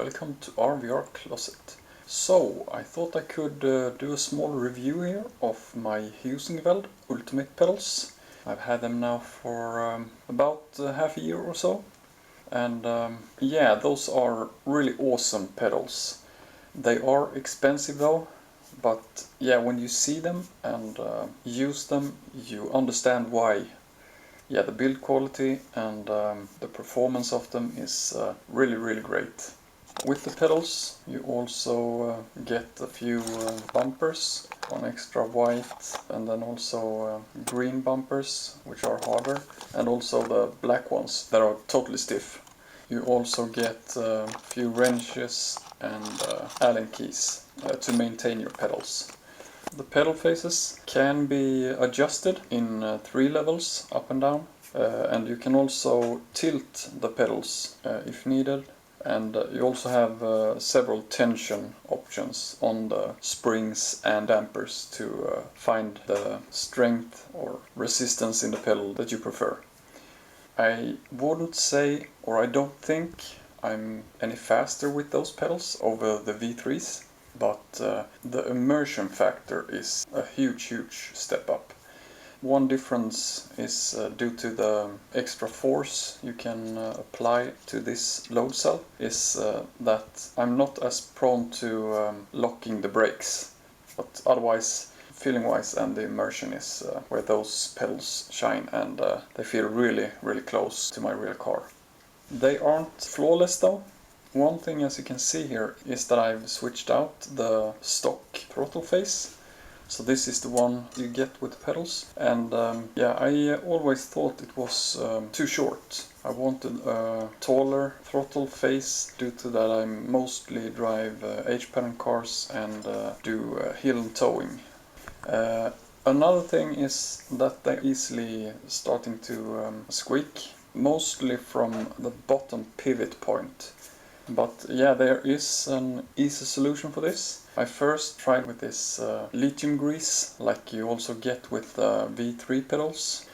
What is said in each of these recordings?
welcome to RVR Closet. So, I thought I could do a small review here of my Heusinkveld Ultimate pedals. I've had them now for about half a year or so. And yeah, those are really awesome pedals. They are expensive though, but yeah, when you see them and use them, you understand why. Yeah, the build quality and the performance of them is really great. With the pedals you also get a few bumpers, one extra white and then also green bumpers which are harder, and also the black ones that are totally stiff. You also get a few wrenches and Allen keys to maintain your pedals. The pedal faces can be adjusted in 3 levels, up and down, and you can also tilt the pedals if needed, and you also have several tension options on the springs and dampers to find the strength or resistance in the pedal that you prefer. I wouldn't say, or I don't think I'm any faster with those pedals over the V3s. But the immersion factor is a huge step up. One difference is due to the extra force you can apply to this load cell, is that I'm not as prone to locking the brakes. But otherwise, feeling wise and the immersion is where those pedals shine, and they feel really close to my real car. They aren't flawless though. One thing, as you can see here, is that I've switched out the stock throttle face. So this is the one you get with the pedals. And yeah, I always thought it was too short. I wanted a taller throttle face due to that I mostly drive H-pattern cars and do hill towing. Another thing is that they're easily starting to squeak, mostly from the bottom pivot point. But yeah, there is an easy solution for this. I first tried with this lithium grease, like you also get with V3 pedals.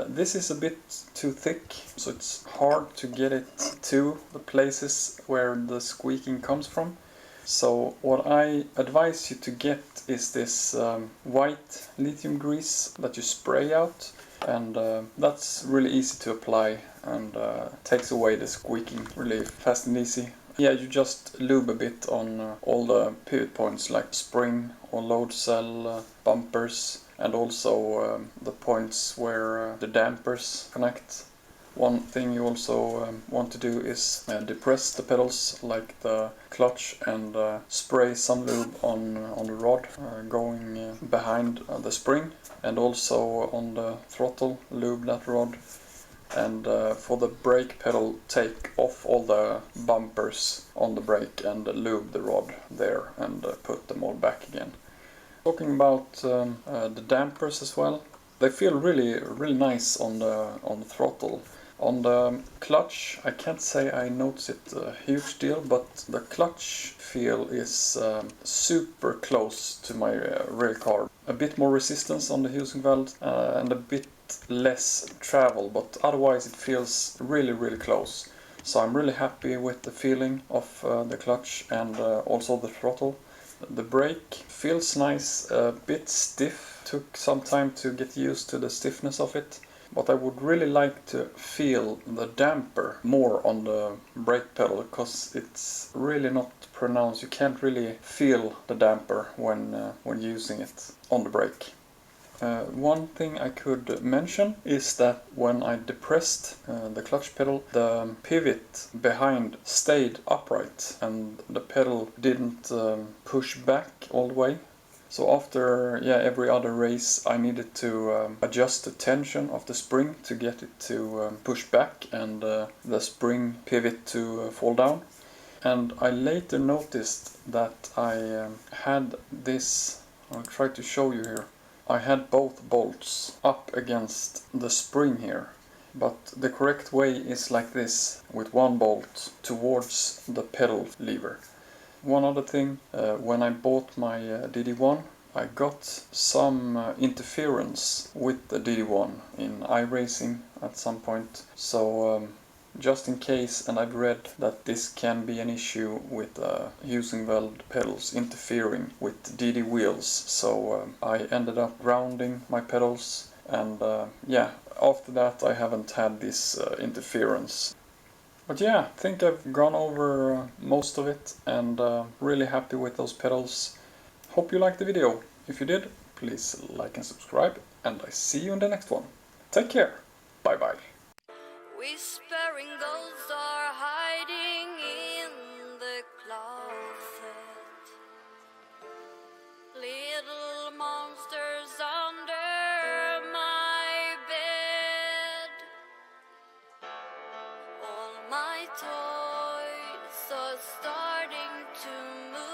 This is a bit too thick, so it's hard to get it to the places where the squeaking comes from. So what I advise you to get is this white lithium grease that you spray out, and that's really easy to apply and takes away the squeaking really fast and easy. Yeah, you just lube a bit on all the pivot points like spring or load cell, bumpers, and also the points where the dampers connect. One thing you also want to do is depress the pedals like the clutch and spray some lube on the rod going behind the spring, and also on the throttle lube that rod, and for the brake pedal take off all the bumpers on the brake and lube the rod there and put them all back again. Talking about the dampers as well, they feel really nice on the throttle. On the clutch, I can't say I notice it a huge deal, but the clutch feel is super close to my real car. A bit more resistance on the Heusinkveld and a bit less travel, but otherwise it feels really close. So I'm really happy with the feeling of the clutch and also the throttle. The brake feels nice, a bit stiff. Took some time to get used to the stiffness of it. But I would really like to feel the damper more on the brake pedal, because it's really not pronounced. You can't really feel the damper when using it on the brake. One thing I could mention is that when I depressed the clutch pedal, the pivot behind stayed upright and the pedal didn't push back all the way. So after every other race I needed to adjust the tension of the spring to get it to push back and the spring pivot to fall down. And I later noticed that I had this, I'll try to show you here. I had both bolts up against the spring here, but the correct way is like this, with one bolt towards the pedal lever. One other thing, when I bought my DD1, I got some interference with the DD1 in iRacing at some point. So just in case, and I've read that this can be an issue with Heusinkveld pedals interfering with DD wheels, so I ended up grounding my pedals, and yeah, after that I haven't had this interference. But yeah, I think I've gone over most of it, and really happy with those pedals. Hope you liked the video. If you did, please like and subscribe, and I see you in the next one. Take care. Bye bye. Whispering ghosts are hiding in the closet. Little monsters under my bed. All my toys are starting to move.